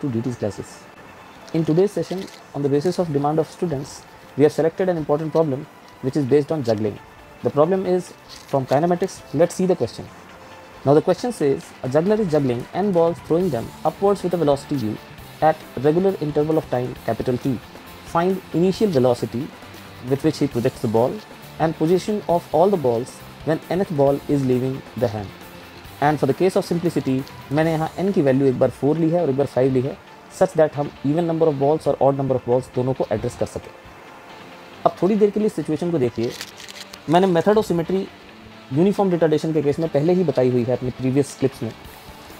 to DT's classes. In today's session, on the basis of demand of students, we have selected an important problem which is based on juggling. The problem is from kinematics. Let's see the question. Now the question says, a juggler is juggling n balls, throwing them upwards with a velocity u at regular interval of time capital T. Find initial velocity with which he projects the ball and position of all the balls when nth ball is leaving the hand. And for the case of simplicity, मैंने यहाँ n की value एक बार 4 ली है और एक बार 5 ली है, such that हम even number of balls और ऑड नंबर ऑफ बॉल्स दोनों को एड्रेस कर सकें। अब थोड़ी देर के लिए सिचुएशन को देखिए। मैंने method of symmetry uniform retardation के केस में पहले ही बताई हुई है अपनी प्रीवियस क्लिप्स में।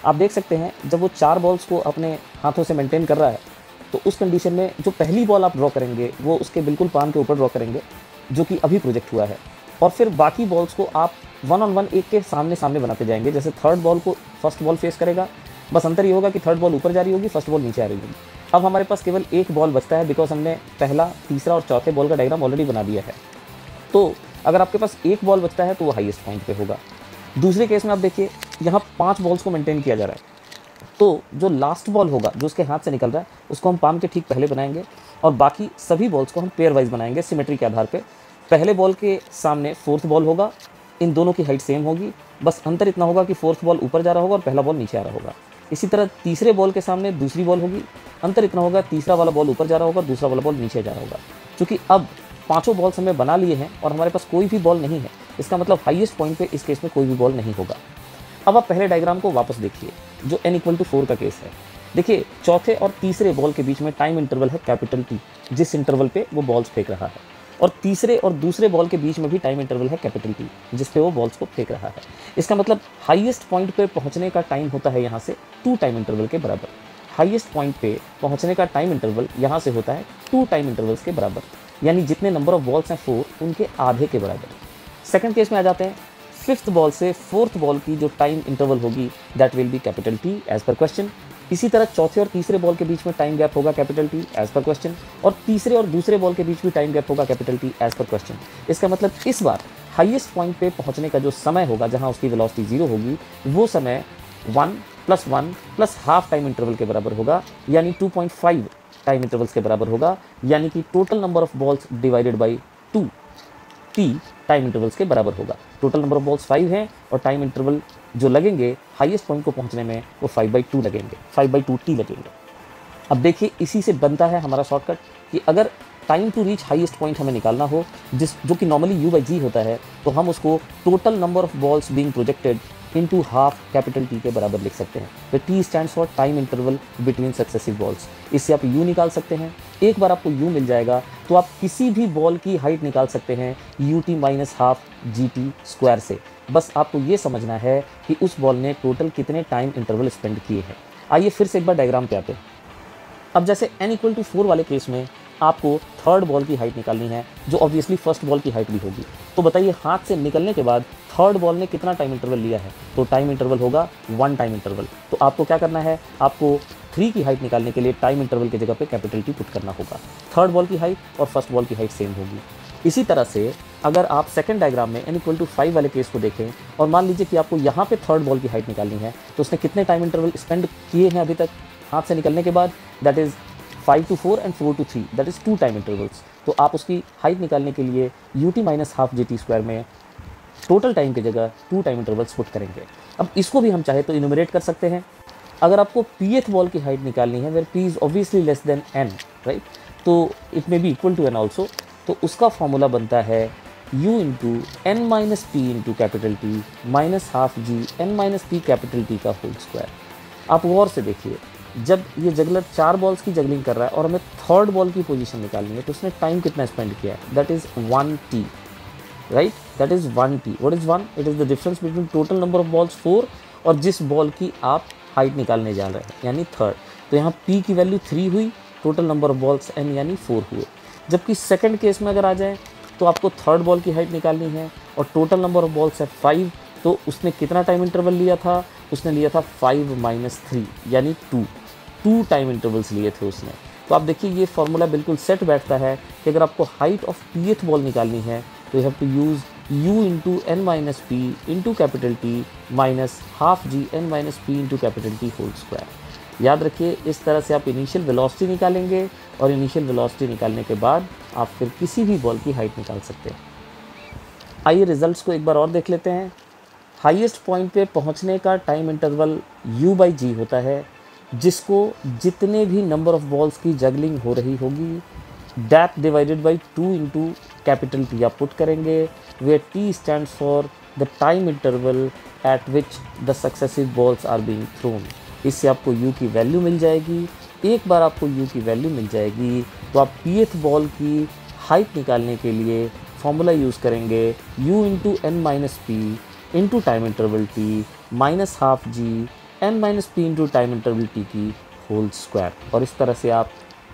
आप देख सकते हैं जब वो 4 बॉल्स को अपने हाथों से मेंटेन कर रहा है तो उस कंडीशन में जो पहली बॉल आप ड्रॉ करेंगे वो उसके बिल्कुल पाम के ऊपर ड्रॉ करेंगे जो कि अभी प्रोजेक्ट हुआ है, और फिर बाकी बॉल्स को आप 1 on 1 एक के सामने सामने बनाते जाएंगे। जैसे थर्ड बॉल को फर्स्ट बॉल फेस करेगा, बस अंतर ये होगा कि थर्ड बॉल ऊपर जा रही होगी, फर्स्ट बॉल नीचे आ रही होगी। अब हमारे पास केवल एक बॉल बचता है बिकॉज हमने पहला, तीसरा और चौथे बॉल का डायग्राम ऑलरेडी बना दिया है। तो अगर आपके पास एक बॉल बचता है तो वो हाईएस्ट पॉइंट पे होगा। दूसरे केस में आप देखिए यहाँ 5 बॉल्स को मेंटेन किया जा रहा है, तो जो लास्ट बॉल होगा जो उसके हाथ से निकल रहा है उसको हम पाम के ठीक पहले बनाएंगे और बाकी सभी बॉल्स को हम पेयर वाइज बनाएंगे सिमेट्री के आधार पे। पहले बॉल के सामने फोर्थ बॉल होगा, इन दोनों की हाइट सेम होगी, बस अंतर इतना होगा कि फोर्थ बॉल ऊपर जा रहा होगा और पहला बॉल नीचे आ रहा होगा। इसी तरह तीसरे बॉल के सामने दूसरी बॉल होगी, अंतर इतना होगा तीसरा वाला बॉल ऊपर जा रहा होगा, दूसरा वाला बॉल नीचे जा रहा होगा। क्योंकि अब 5 बॉल्स हमने बना लिए हैं और हमारे पास कोई भी बॉल नहीं है, इसका मतलब हाईएस्ट पॉइंट पे इस केस में कोई भी बॉल नहीं होगा। अब आप पहले डायग्राम को वापस देखिए जो n=4 का केस है। देखिए चौथे और तीसरे बॉल के बीच में टाइम इंटरवल है कैपिटल T, जिस इंटरवल पे वो बॉल्स फेंक रहा है, और तीसरे और दूसरे बॉल के बीच में भी टाइम इंटरवल है कैपिटल T, जिस पे वो बॉल्स को फेंक रहा है। इसका मतलब हाईएस्ट पॉइंट पे पहुंचने का टाइम होता है यहाँ से 2 टाइम इंटरवल के बराबर। हाईएस्ट पॉइंट पे पहुंचने का टाइम इंटरवल यहाँ से होता है 2 टाइम इंटरवल्स के बराबर, यानी जितने नंबर ऑफ बॉल्स हैं 4 उनके आधे के बराबर। सेकंड केस में आ जाते हैं। 5th बॉल से 4th बॉल की जो टाइम इंटरवल होगी that will be capital T as per question. इसी तरह चौथे और तीसरे बॉल के बीच में टाइम गैप होगा capital T as per question, और तीसरे और दूसरे बॉल के बीच भी टाइम गैप होगा capital T as per question. इसका मतलब इस बार हाईएस्ट पॉइंट पे पहुंचने का जो समय होगा जहां उसकी वेलोसिटी 0 होगी वो समय 1 + 1 + हाफ टाइम इंटरवल के बराबर होगा, यानी 2.5 टाइम इंटरवल्स के बराबर होगा, यानी कि total number of balls divided by 2 T time intervals के बराबर होगा। टोटल नंबर ऑफ बॉल्स 5 हैं और टाइम इंटरवल जो लगेंगे हाईएस्ट पॉइंट को पहुंचने में वो 5/2 लगेंगे, 5/2 T लगेंगे। अब देखिए इसी से बनता है हमारा शॉर्टकट कि अगर time to reach highest point हमें निकालना हो जो कि नॉर्मली U/G होता है, तो हम उसको total number of balls being projected into half capital T के बराबर लिख सकते हैं। तो T stands for time interval between successive balls. इससे आप U निकाल सकते हैं। एक बार आपको U मिल जाएगा तो आप किसी भी बॉल की हाइट निकाल सकते हैं UT - ½ GT² से। बस आपको ये समझना है कि उस बॉल ने टोटल कितने टाइम इंटरवल स्पेंड किए हैं। आइए फिर से एक बार डायग्राम पे आते हैं। अब जैसे n=4 वाले केस में आपको थर्ड बॉल की हाइट निकालनी है जो ऑब्वियसली फर्स्ट बॉल की हाइट भी होगी। तो बताइए हाथ से निकलने के बाद थर्ड बॉल ने कितना टाइम इंटरवल लिया है, तो टाइम इंटरवल होगा 1 टाइम इंटरवल। तो आपको क्या करना है, आपको 3 की हाइट निकालने के लिए टाइम इंटरवल की जगह पे कैपिटल T पुट करना होगा। थर्ड बॉल की हाइट और फर्स्ट बॉल की हाइट सेम होगी। इसी तरह से अगर आप सेकंड डायग्राम में n=5 वाले केस को देखें और मान लीजिए कि आपको यहाँ पे थर्ड बॉल की हाइट निकालनी है, तो उसने कितने टाइम इंटरवल स्पेंड किए हैं अभी तक हाथ से निकलने के बाद, that is 5 to 4 and 4 to 3, that is 2 time intervals. तो आप उसकी हाइट निकालने के लिए UT - ½ GT² में टोटल टाइम की जगह 2 टाइम इंटरवल्स पुट करेंगे। अब इसको भी हम चाहे तो इन्यूमरेट कर सकते हैं। अगर आपको pth बॉल की हाइट निकालनी है where p is obviously less than n, right, तो it may be equal to n also. तो उसका फॉर्मूला बनता है U × n - p × capital T -½ G n - p capital T का होल स्क्वायर। आप गौर से देखिए, जब ये जगलर 4 बॉल्स की जगलिंग कर रहा है और हमें थर्ड बॉल की पोजीशन निकालनी है तो उसने टाइम कितना स्पेंड किया है, that is 1 T, right, that is 1 T। What is 1? It is the difference between total number of balls 4 और जिस बॉल की आप हाइट निकालने जा रहे हैं यानी थर्ड। तो यहाँ P की वैल्यू 3 हुई, total number of balls n यानी 4 हुए। जबकि सेकंड केस में अगर आ जाएँ तो आपको थर्ड बॉल की हाइट निकालनी है और टोटल नंबर ऑफ बॉल्स है 5, तो उसने कितना टाइम इंटरवल लिया था, उसने लिया था 5 - 3 यानी 2 टाइम इंटरवल्स लिए थे उसने। तो आप देखिए ये फार्मूला बिल्कुल सेट बैठता है कि अगर आपको हाइट ऑफ pth बॉल निकालनी है तो you have to use U × n - p × capital T -½ G n - p × capital T whole square. याद रखिए, इस तरह से आप इनिशियल वेलोसिटी निकालेंगे और इनिशियल वेलोसिटी निकालने के बाद आप फिर किसी भी बॉल की हाइट निकाल सकते हैं। आइए रिजल्ट्स को एक बार और देख लेते हैं। हाईएस्ट पॉइंट पे पहुंचने का टाइम इंटरवल u/g होता है, जिसको जितने भी नंबर ऑफ बॉल्स की जगलिंग हो रही होगी depth divided by 2 into capital T आप पुट करेंगे, where T stands for the time interval at which the successive balls are being thrown. इससे आपको u की वैल्यू मिल जाएगी। एक बार आपको u की वैल्यू मिल जाएगी तो आप pth बॉल की हाइट निकालने के लिए फॉर्मूला यूज़ करेंगे u into n minus P into time interval t minus half g n minus P into time interval t की होल स्क्वायर। और इस तरह से आप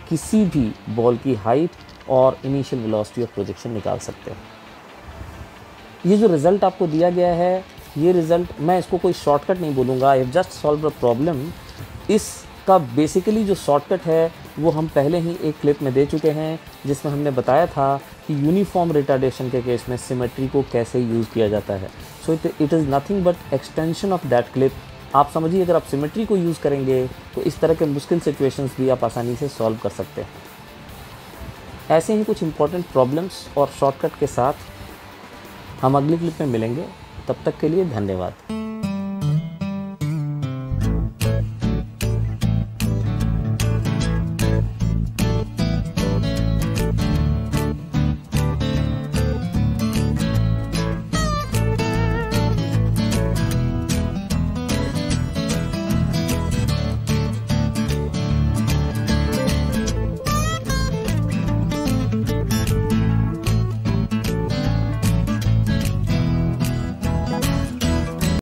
किसी भी बॉल की हाइट और इनिशियल वेलोसिटी ऑफ प्रोजेक्शन निकाल सकते हैं। ये जो रिज़ल्ट आपको दिया गया है, ये रिज़ल्ट मैं इसको कोई शॉर्टकट नहीं बोलूँगा, I have just solve a problem. इसका बेसिकली जो शॉर्टकट है वो हम पहले ही एक क्लिप में दे चुके हैं, जिसमें हमने बताया था कि यूनिफॉर्म रिटार्डेशन के केस में सिमेट्री को कैसे यूज़ किया जाता है। So it is nothing but extension of that clip. आप समझिए, अगर आप सिमेट्री को यूज़ करेंगे तो इस तरह के मुश्किल सिचुएशंस भी आप आसानी से सॉल्व कर सकते हैं। ऐसे ही कुछ इंपॉर्टेंट प्रॉब्लम्स और शॉर्टकट के साथ हम अगली क्लिप में मिलेंगे। तब तक के लिए धन्यवाद।